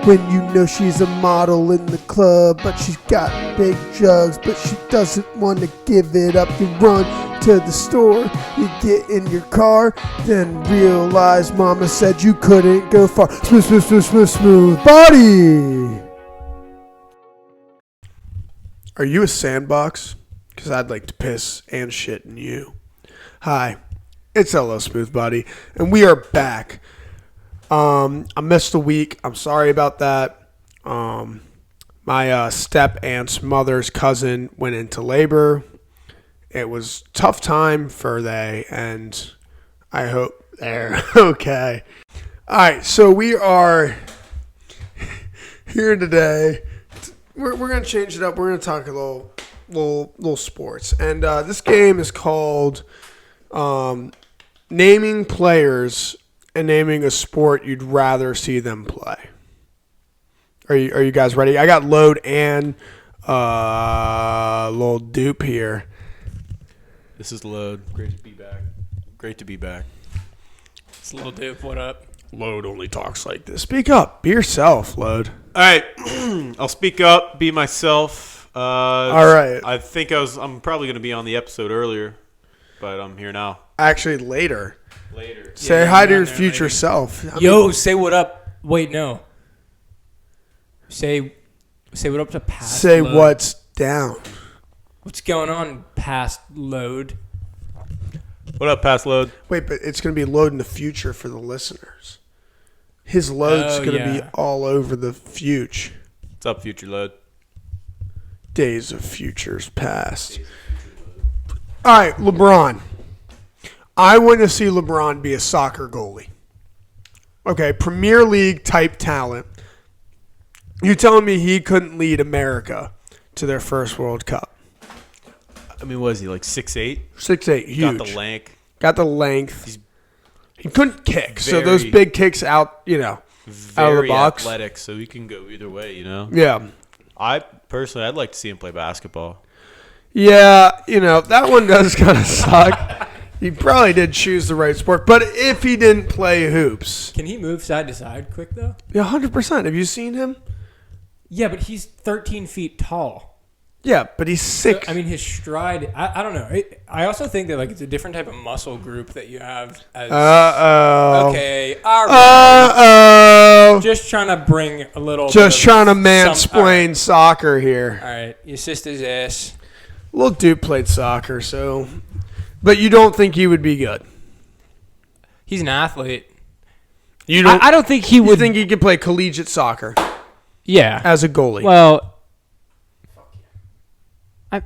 When you know she's a model in the club, but she's got big jugs, but she doesn't want to give it up. You run to the store, you get in your car, then realize mama said you couldn't go far. Smooth, smooth, smooth, smooth, smooth body. Are you a sandbox? Because I'd like to piss and shit in you. Hi, it's LLSmoothBody, and we are back. I missed a week. I'm sorry about that. My step aunt's mother's cousin went into labor. It was a tough time for they, and I hope they're okay. All right, so we are here today. We're going to change it up. We're going to talk a little sports. And this game is called naming players and naming a sport you'd rather see them play. Are you guys ready? I got Load and little dupe here. This is Load. Great to be back. Great to be back. It's Little Dupe. What up? Load only talks like this. Speak up. Be yourself, Load. All right. I'll speak up. Be myself. All right. I think I'm probably going to be on the episode earlier, but I'm here now. Actually, later. Later. Say hi to your future self. Say what up. Wait, no. Say what up to past Say Load. what's down. What's going on past Load? What up, Past Load? Wait, but it's going to be Load in the future for the listeners. His load's going to be all over the future. What's up, Future Load? Days of futures past. All right, LeBron. I want to see LeBron be a soccer goalie. Okay, Premier League type talent. You telling me he couldn't lead America to their first World Cup? I mean, what is he, like 6'8"? 6'8", huge. Got the length. Got the length. He couldn't kick, so those big kicks out, out of the box. Very athletic, so he can go either way, Yeah. I'd like to see him play basketball. Yeah, that one does kind of suck. He probably did choose the right sport, but if he didn't play hoops. Can he move side to side quick, though? Yeah, 100%. Have you seen him? Yeah, but he's 13 feet tall. Yeah, but he's sick. So, I mean, his stride, I don't know. I also think that it's a different type of muscle group that you have. Okay, all right. Just trying to bring a little. Just trying to mansplain soccer here. All right, your sister's ass. Little dude played soccer, so. But you don't think he would be good? He's an athlete. You don't. I don't think he would. You think he could play collegiate soccer? Yeah, as a goalie. Well.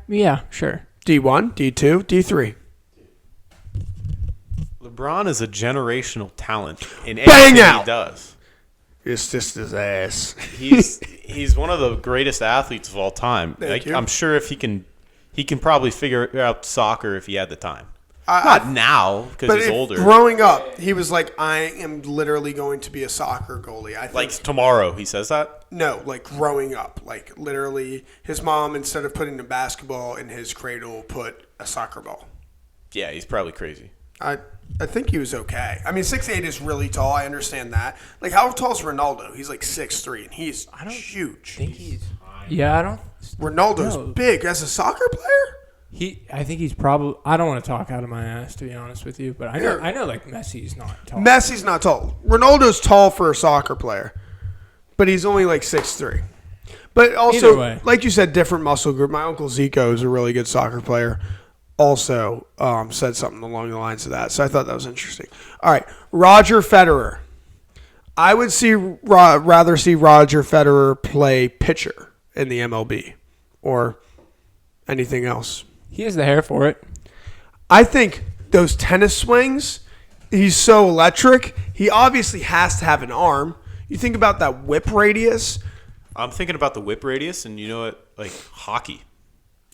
Yeah, sure. D1, D2, D3. LeBron is a generational talent in Bang anything out. he does. It's just his ass. He's one of the greatest athletes of all time. Thank you. I'm sure if he can probably figure out soccer if he had the time. Not now because he's older. Growing up, he was like, I am literally going to be a soccer goalie. I think, like tomorrow, he says that? No, like growing up. Like literally, his mom, instead of putting the basketball in his cradle, put a soccer ball. Yeah, he's probably crazy. I think he was okay. I mean, 6'8" is really tall. I understand that. Like, how tall is Ronaldo? He's like 6'3", and he's huge. I think he's. Yeah, I don't. Ronaldo's big as a soccer player. I think he's probably. I don't want to talk out of my ass, to be honest with you, but I know like Messi's not tall. Messi's not tall. Ronaldo's tall for a soccer player, but he's only like 6'3". But also, like you said, different muscle group. My uncle Zico is a really good soccer player. Also, said something along the lines of that, so I thought that was interesting. All right, Roger Federer. I would rather see Roger Federer play pitcher in the MLB or anything else. He has the hair for it. I think those tennis swings, he's so electric. He obviously has to have an arm. You think about that whip radius. I'm thinking about the whip radius, and you know what? Like hockey.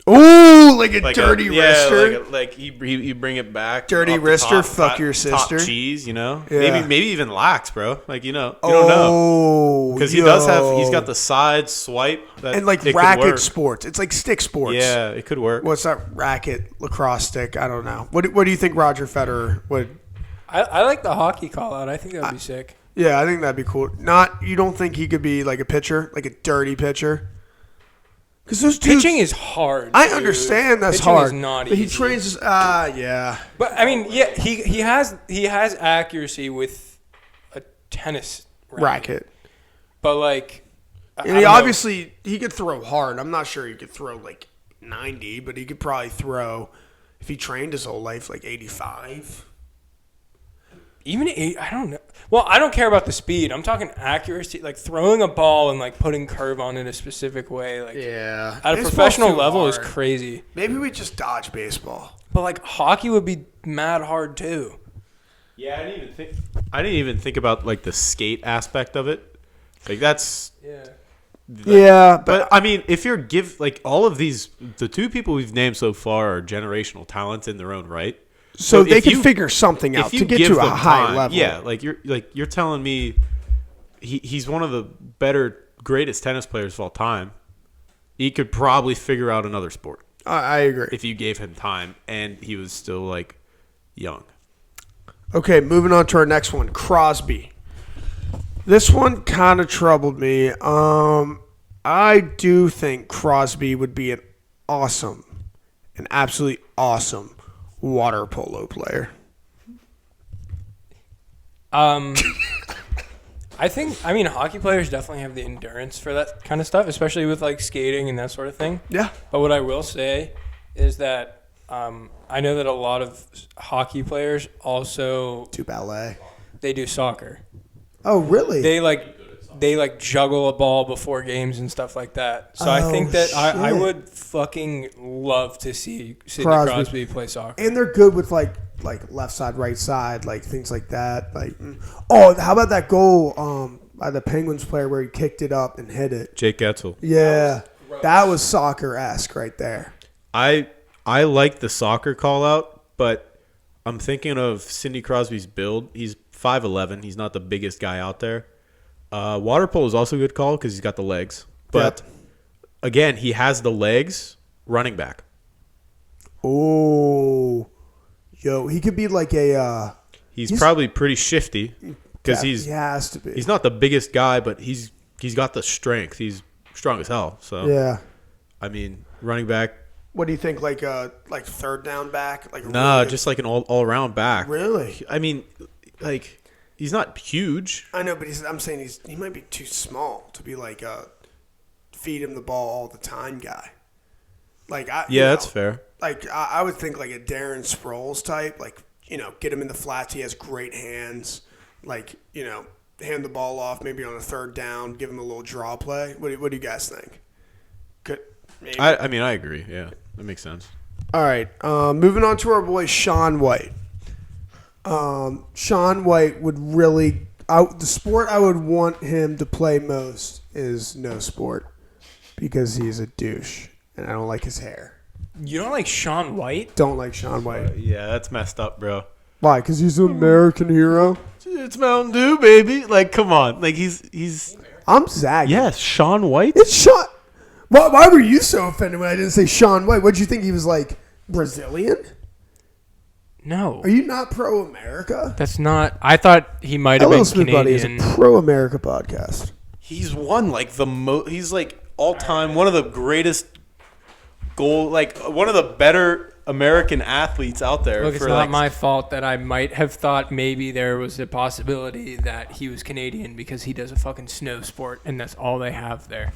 Ooh, like a dirty wrister. Like you bring it back. Dirty wrister, fuck your sister. Top cheese, Yeah. Maybe even lax, bro. Like, you don't know. Because he's got the side swipe. And like racket sports. It's like stick sports. Yeah, it could work. What's that racket, lacrosse stick? I don't know. What do you think Roger Federer would? I like the hockey call out. I think that would be sick. Yeah, I think that'd be cool. You don't think he could be like a pitcher, like a dirty pitcher? Because those dudes, pitching is hard. I dude. understand that's pitching hard. Is not but easy. he trains. Yeah. But I mean, yeah, he has accuracy with a tennis racket. But like, and he could throw hard. I'm not sure he could throw like 90, but he could probably throw if he trained his whole life like 85. Even 8, I don't know. Well, I don't care about the speed. I'm talking accuracy, like throwing a ball and like putting curve on it a specific way. Like, yeah, at a professional level is crazy. Maybe we just dodge baseball. But like hockey would be mad hard too. Yeah, I didn't even think about like the skate aspect of it. Like that's but I mean, if you're all of these, the two people we've named so far are generational talents in their own right. So they can figure something out to get to a high level. Yeah, you're telling me he's one of the greatest tennis players of all time. He could probably figure out another sport. I agree. If you gave him time and he was still like young. Okay, moving on to our next one, Crosby. This one kind of troubled me. I do think Crosby would be an absolutely awesome water polo player. I mean, hockey players definitely have the endurance for that kind of stuff, especially with like skating and that sort of thing. Yeah. But what I will say is that I know that a lot of hockey players also do ballet. They do soccer. Oh, really? They juggle a ball before games and stuff like that. So I think that I would fucking love to see Sidney Crosby play soccer. And they're good with like left side, right side, like things like that. Like, how about that goal by the Penguins player where he kicked it up and hit it? Jake Getzel. Yeah, that was soccer-esque right there. I like the soccer call out, but I'm thinking of Sidney Crosby's build. He's 5'11". He's not the biggest guy out there. Water polo is also a good call because he's got the legs. But, again, he has the legs running back. Oh. Yo, he could be like a... he's probably pretty shifty because he has to be. He's not the biggest guy, but he's got the strength. He's strong as hell. So yeah. I mean, running back... What do you think, like third down back? Just like an all-around back. Really? I mean, like... He's not huge. I know, but I'm saying he might be too small to be like a feed him the ball all the time guy. That's fair. Like I would think like a Darren Sproles type, like get him in the flats. He has great hands. Like hand the ball off maybe on a third down, give him a little draw play. What do you guys think? Good. Maybe. I agree. Yeah, that makes sense. All right, moving on to our boy Shaun White. Shaun White would really the sport I would want him to play most is no sport because he's a douche and I don't like his hair. You don't like Shaun White? Don't like Shaun White. Yeah, that's messed up, bro. Why? Because he's an American hero? It's Mountain Dew, baby. Like, come on. Like, he's... I'm zagging. Yes, Shaun White? It's Shaun... Why were you so offended when I didn't say Shaun White? What did you think? He was like Brazilian? No. Are you not pro-America? That's not... I thought he might have been LLSmoothBody is a pro-America podcast. He's won, like, he's, like, all-time one of the greatest one of the better American athletes out there. Look, it's not my fault that I might have thought maybe there was a possibility that he was Canadian because he does a fucking snow sport, and that's all they have there.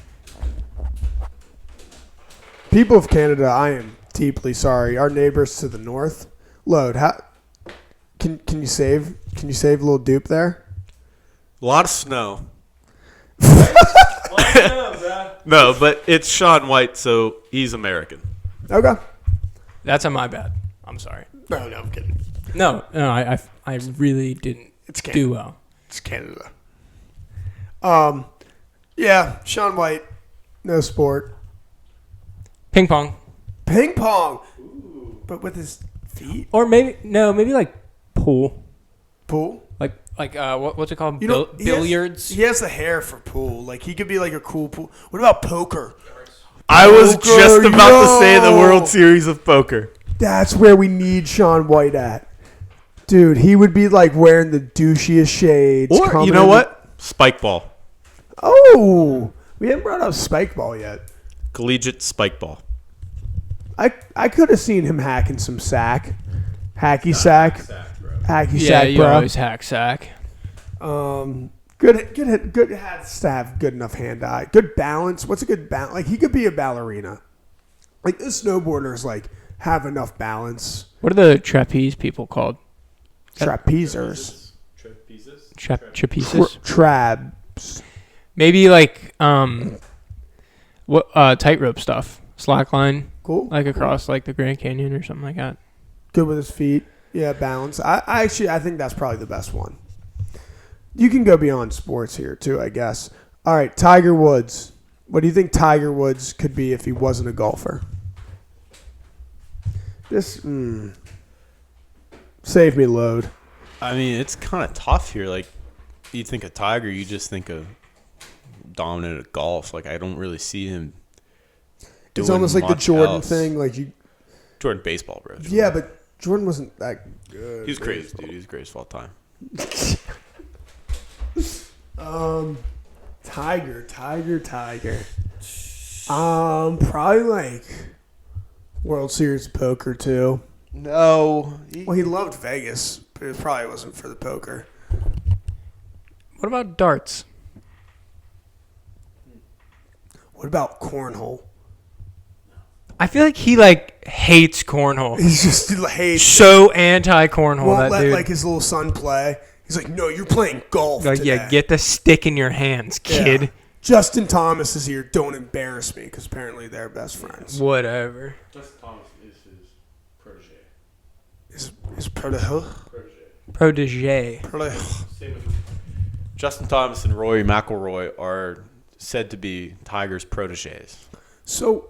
People of Canada, I am deeply sorry. Our neighbors to the north... Load, can you save a little dupe there? A lot of snow. No, but it's Shaun White, so he's American. Okay. That's on my bad. I'm sorry. No, I'm kidding. No, I really didn't do well. It's Canada. Yeah, Shaun White, no sport. Ping pong. Ping pong. Ooh. But with his feet? Or maybe like pool. Pool? Like what's it called? Billiards? He has the hair for pool. Like, he could be like a cool pool. What about poker? I was just about to say the World Series of Poker. That's where we need Shaun White at. Dude, he would be like wearing the douchiest shades. Or you know what? Spike ball. Oh, we haven't brought up spike ball yet. Collegiate spike ball. I could have seen him hacking some sack. Hacky sack. Hacky Yeah, sack, you bro. always hack sack. Good has to have good enough hand-eye. Good balance. What's a good balance? Like, he could be a ballerina. Like, this snowboarders, like, have enough balance. What are the trapeze people called? Trapezers. Trapezes? Trabs. Maybe like tightrope stuff. Slackline. Cool. Like across like the Grand Canyon or something like that. Good with his feet. Yeah, balance. I think that's probably the best one. You can go beyond sports here, too, I guess. All right, Tiger Woods. What do you think Tiger Woods could be if he wasn't a golfer? Save me load. I mean, it's kind of tough here. Like, you think of Tiger, you just think of dominant at golf. Like, I don't really see him doing It's almost like the much Jordan else. thing. Like you. Jordan baseball, bro. Yeah, but Jordan wasn't that good. He's crazy, dude. He's the greatest of all time. Tiger. Probably like World Series of Poker too. No. Well, he loved Vegas, but it probably wasn't for the poker. What about darts? What about cornhole? I feel like he like hates cornhole. He's just hates. So anti cornhole. Won't That let dude. like his little son play. He's like, no, you're playing golf. Like, today. yeah, get the stick in your hands, kid. Yeah. Justin Thomas is here. Don't embarrass me, because apparently they're best friends. Whatever. Justin Thomas is his protege. His protege. Justin Thomas and Rory McIlroy are said to be Tiger's proteges. So,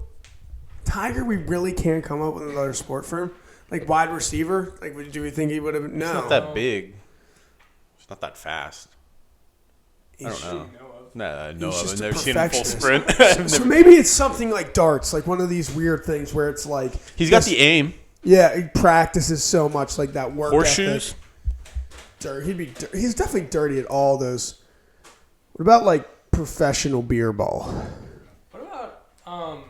Tiger, we really can't come up with another sport for him? Like wide receiver? Like, do we think he would have? No. He's not that big. He's not that fast. I don't know. Nah, I know He's of. just I've a never seen him full perfectionist. sprint. So maybe it's something like darts, like one of these weird things where it's like He's got the aim. Yeah, he practices so much, like that work Horseshoes. ethic. He's definitely dirty at all those. What about like professional beer ball? What about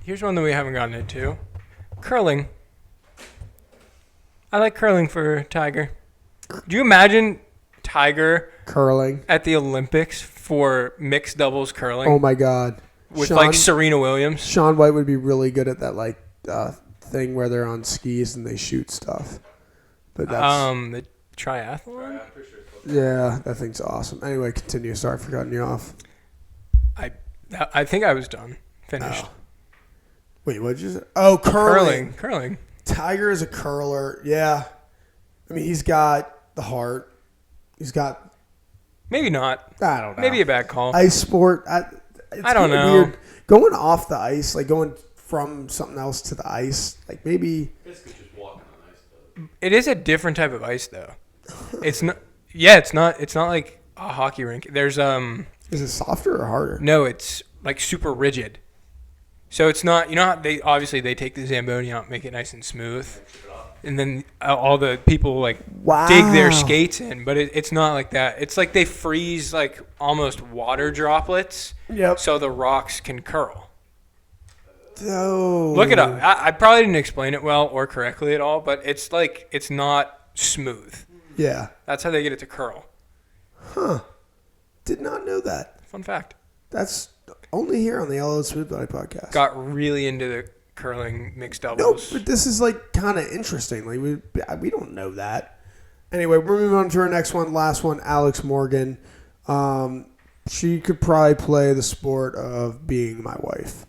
here's one that we haven't gotten into. Curling. I like curling for Tiger. Do you imagine Tiger Curling. at the Olympics for mixed doubles curling Oh my God. with like Serena Williams? Sean White would be really good at that like thing where they're on skis and they shoot stuff. But that's The triathlon? yeah, that thing's awesome. Anyway, continue. Sorry for cutting you off. I think I was done. Finished. Oh. Wait, what did you say? Oh, curling. Curling. Tiger is a curler. Yeah. I mean, he's got the heart. He's got. Maybe not. I don't know. Maybe a bad call. Ice sport. It's I don't kinda know. Weird. Going off the ice, like going from something else to the ice, like maybe. Basically just walking on ice, though. It is a different type of ice, though. It's not. Yeah, it's not. It's not like a hockey rink. There's Is it softer or harder? No, it's like super rigid. So it's not. You know how they obviously they take the Zamboni out, make it nice and smooth, and then all the people like dig their skates in. But it's not like that. It's like they freeze like almost water droplets. Yep. So the rocks can curl. Oh. Look it up. I probably didn't explain it well or correctly at all, but it's like it's not smooth. Yeah. That's how they get it to curl. Huh. Did not know that. Fun fact. That's only here on the LLSmoothBody podcast. Got really into the curling mixed No, doubles. but this is like kind of interesting. Like we don't know that. Anyway, we're moving on to our next one, last one. Alex Morgan. She could probably play the sport of being my wife.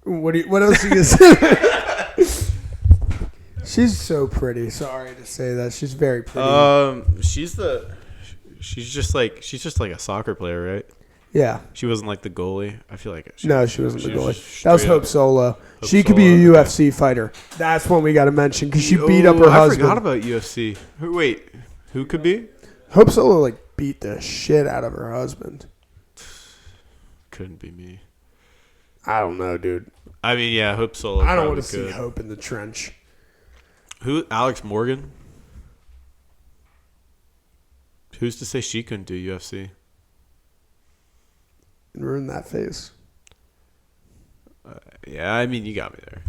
What else are you gonna say? She's so pretty. Sorry to say that. She's very pretty. She's just like a soccer player, right? Yeah. She wasn't like the goalie. I feel like She wasn't the was goalie. That was Hope Solo. She could be a Solo, UFC fighter. That's one we got to mention because she beat up her I husband. forgot about UFC. Wait, who could be? Hope Solo like beat the shit out of her husband. Couldn't be me. I don't know, dude. I mean, yeah, Hope Solo. I don't want probably to see could. Hope in the trench. Who? Alex Morgan? Who's to say she couldn't do UFC? And ruin that phase. Yeah, I mean, you got me there.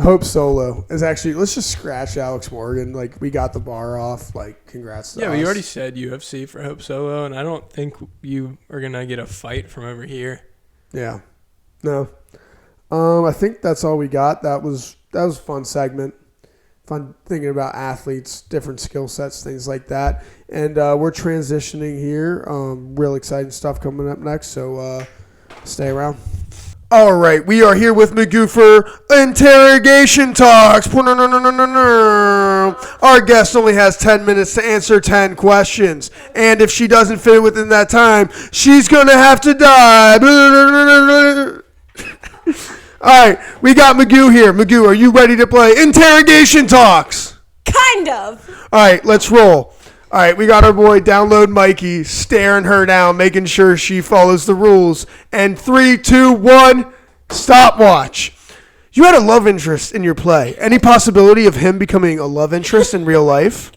Hope Solo is actually. Let's just scratch Alex Morgan. Like, we got the bar off. Like, congrats to us. Yeah, but you already said UFC for Hope Solo, and I don't think you are gonna get a fight from over here. Yeah. No. I think that's all we got. That was a fun segment. Fun thinking about athletes, different skill sets, things like that. And we're transitioning here. Real exciting stuff coming up next. So stay around. All right, we are here with Magoo for Interrogation Talks. Our guest only has 10 minutes to answer 10 questions. And if she doesn't fit within that time, she's going to have to die. All right, we got Magoo here. Magoo, are you ready to play Interrogation Talks? Kind of. All right, let's roll. All right, we got our boy Download Mikey staring her down, making sure she follows the rules. And 3, 2, 1, stopwatch. You had a love interest in your play. Any possibility of him becoming a love interest in real life?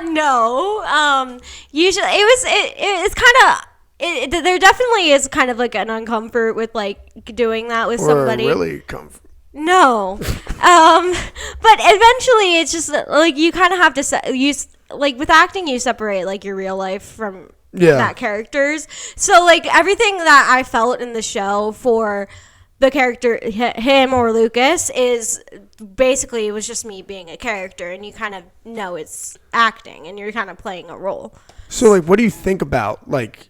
No. Usually it's kind of. There definitely is kind of like an uncomfort with like doing that with somebody. Or really comfort. No. But eventually it's just like you kind of have to use like with acting you separate like your real life from that characters. So like everything that I felt in the show for the character him or Lucas is basically it was just me being a character, and you kind of know it's acting and you're kind of playing a role. So like what do you think about like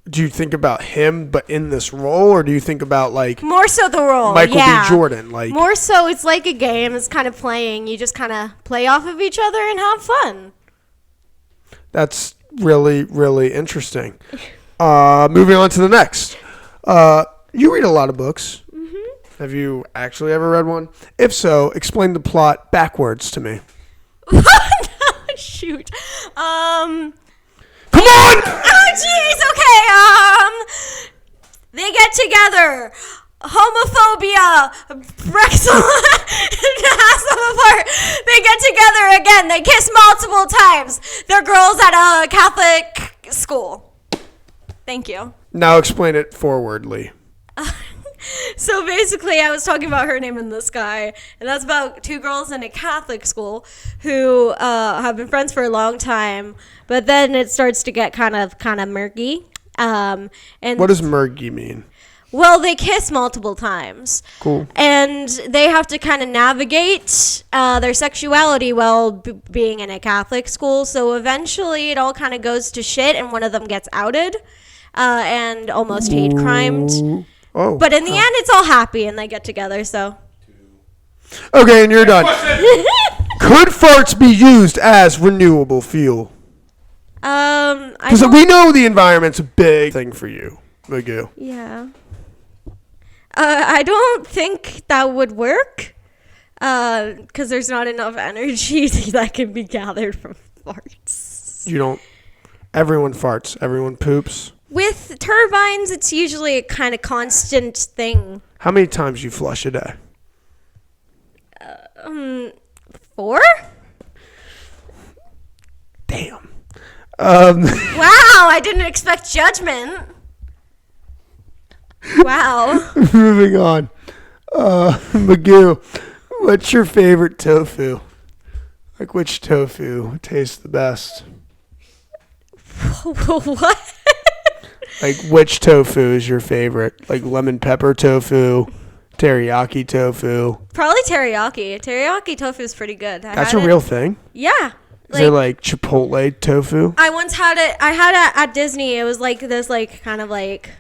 do you think about him but in this role, or do you think about like more so the role Michael B. Jordan? Like more so it's like a game. It's kind of playing. You just kind of play off of each other and have fun. That's really, really interesting. Moving on to the next. You read a lot of books. Mm-hmm. Have you actually ever read one? If so, explain the plot backwards to me. Shoot. Come on! Oh, jeez. Okay. They get together. Homophobia breaks them apart. They get together again. They kiss multiple times. They're girls at a Catholic school. Thank you. Now explain it forwardly. So basically, I was talking about Her Name in the Sky, and that's about two girls in a Catholic school who have been friends for a long time, but then it starts to get kind of murky. And what does murky mean? Well, they kiss multiple times. Cool. And they have to kind of navigate their sexuality while being in a Catholic school. So eventually, it all kind of goes to shit, and one of them gets outed and almost hate crimed. Oh. But in the end, it's all happy, and they get together, so. Okay, and you're done. Could farts be used as renewable fuel? Because we know the environment's a big thing for you, Magoo. Yeah. I don't think that would work, because there's not enough energy that can be gathered from farts. You don't. Everyone farts. Everyone poops. With turbines, it's usually a kind of constant thing. How many times you flush a day? 4? Damn. Wow, I didn't expect judgment. Wow. Moving on. Magoo, what's your favorite tofu? Like, which tofu tastes the best? What? Like, which tofu is your favorite? Like, lemon pepper tofu, teriyaki tofu. Probably teriyaki. Teriyaki tofu is pretty good. That's a real thing? Yeah. Is there, like, Chipotle tofu? I once had it. I had it at Disney. It was, like, this, like, kind of, like,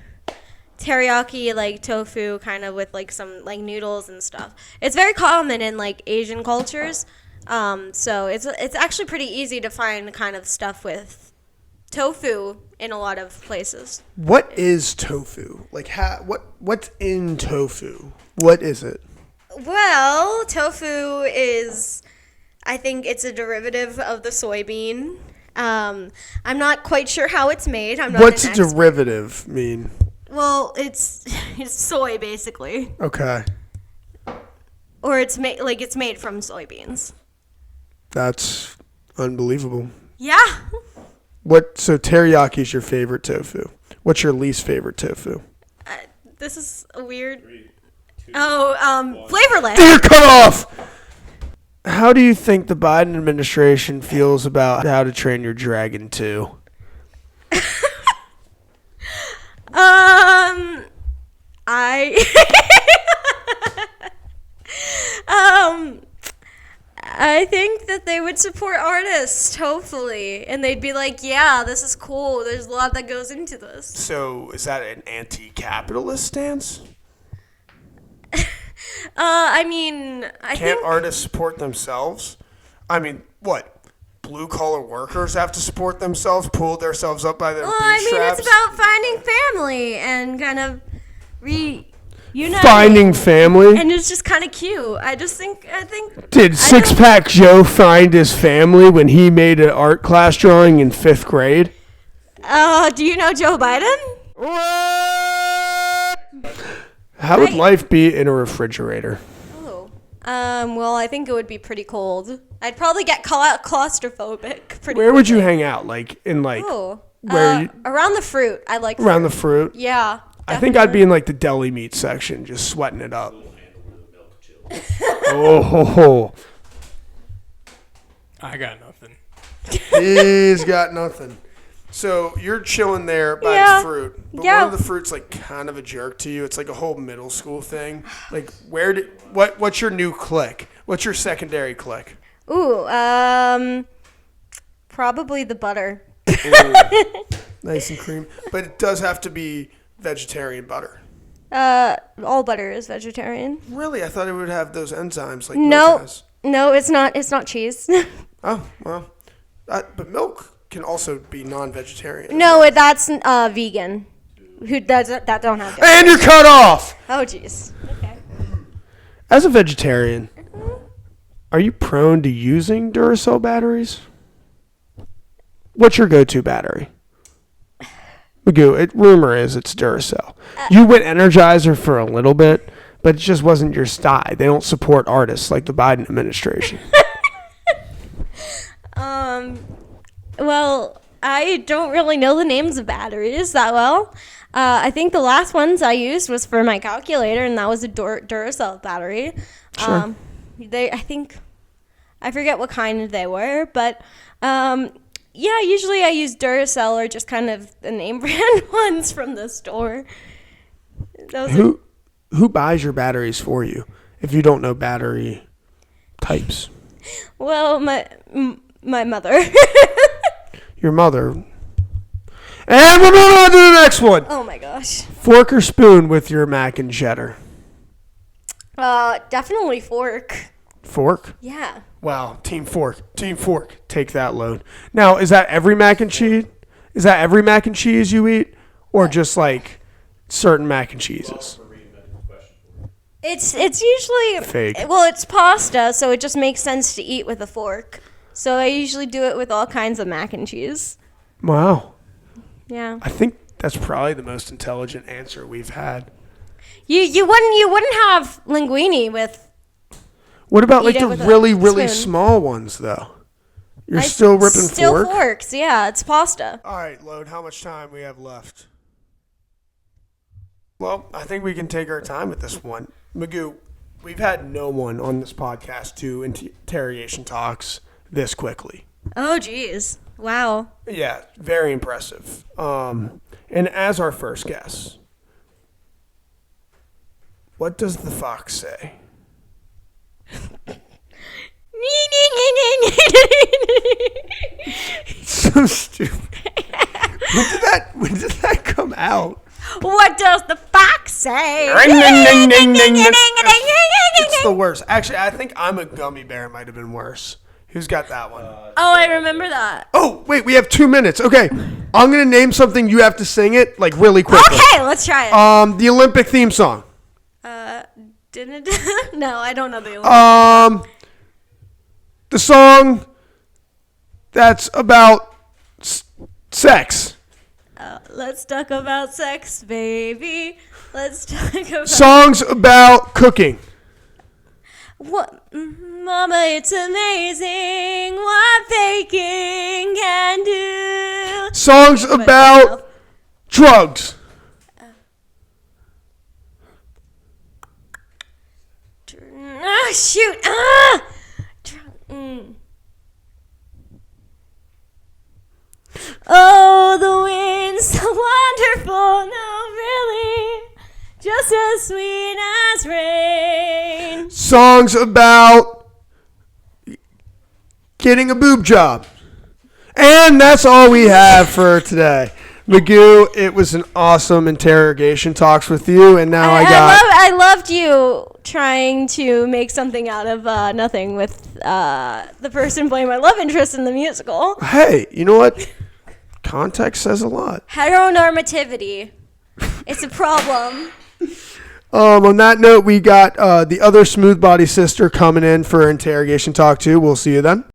teriyaki, like, tofu kind of with, like, some, like, noodles and stuff. It's very common in, like, Asian cultures. So it's actually pretty easy to find kind of stuff with tofu in a lot of places. What is tofu? Like, what's in tofu? What is it? Well, tofu is, I think it's a derivative of the soybean. I'm not quite sure how it's made. What's derivative mean? Well, it's soy, basically. Okay. or it's made from soybeans. That's unbelievable. Yeah. So teriyaki is your favorite tofu. What's your least favorite tofu? This is a weird. Flavorless. You're cut off. How do you think the Biden administration feels about How to Train Your Dragon 2? I think that they would support artists, hopefully, and they'd be like, "Yeah, this is cool. There's a lot that goes into this." So, is that an anti-capitalist stance? Can't artists support themselves? I mean, what? Blue-collar workers have to support themselves, pull themselves up by their bootstraps? It's about finding family and kind of reuniting. Finding family? And it's just kind of cute. I think. Did Six-Pack Joe find his family when he made an art class drawing in 5th grade? Do you know Joe Biden? What? How would life be in a refrigerator? Well, I think it would be pretty cold. I'd probably get claustrophobic. Where would you hang out? Around the fruit. I like around the fruit. Yeah. I think I'd be in the deli meat section, just sweating it up. Oh, I got nothing. He's got nothing. So you're chilling there by the fruit, but one of the fruit's kind of a jerk to you. It's like a whole middle school thing. What's your new clique? What's your secondary clique? Probably the butter. Ooh, nice and creamy, but it does have to be vegetarian butter. All butter is vegetarian. Really? I thought it would have those enzymes like no, milk has. No, it's not. It's not cheese. Oh well, but milk can also be non-vegetarian. No, that's vegan. Who does that? Don't have. And you're cut off. Oh jeez. Okay. As a vegetarian, are you prone to using Duracell batteries? What's your go-to battery? Magoo, rumor is it's Duracell. You went Energizer for a little bit, but it just wasn't your style. They don't support artists like the Biden administration. Well, I don't really know the names of batteries that well. I think the last ones I used was for my calculator, and that was a Duracell battery. Sure. I forget what kind they were, but yeah, usually I use Duracell or just kind of the name brand ones from the store. Who buys your batteries for you if you don't know battery types? Well, my mother. Your mother. And we're moving on to the next one. Oh my gosh. Fork or spoon with your mac and cheddar? Definitely fork. Fork? Yeah. Wow, team fork. Team fork. Take that load. Now, is that every mac and cheese? Is that every mac and cheese you eat? Or just certain mac and cheeses? It's usually fake. Well, it's pasta, so it just makes sense to eat with a fork. So I usually do it with all kinds of mac and cheese. Wow. Yeah. I think that's probably the most intelligent answer we've had. You wouldn't have linguine with. What about the really small ones though? You're still ripping Still forks, yeah. It's pasta. All right, Load. How much time we have left? Well, I think we can take our time with this one. Magoo, we've had no one on this podcast do interrogation talks this quickly. Oh, geez. Wow. Yeah, very impressive. And as our first guest, what does the fox say? So stupid. When did that come out? What does the fox say? It's the worst. Actually, I think I'm a gummy bear might have been worse. Who's got that one? Oh, I remember that. Oh, wait, we have 2 minutes. Okay. I'm going to name something. You have to sing it, really quickly. Okay, let's try it. The Olympic theme song. No, I don't know the Olympic. The song that's about sex. Let's talk about sex, baby. Let's talk about... Songs about cooking. What, Mama, it's amazing what baking can do. Songs about drugs. Ah, shoot. Ah! Oh, the wind's so wonderful. No, really. Just as sweet as rain. Songs about getting a boob job. And that's all we have for today. Magoo, it was an awesome interrogation talks with you, and now I loved you trying to make something out of nothing with the person playing my love interest in the musical. Hey, you know what? Context says a lot. Heteronormativity. It's a problem. On that note, we got the other Smooth Body sister coming in for interrogation talk too. We'll see you then.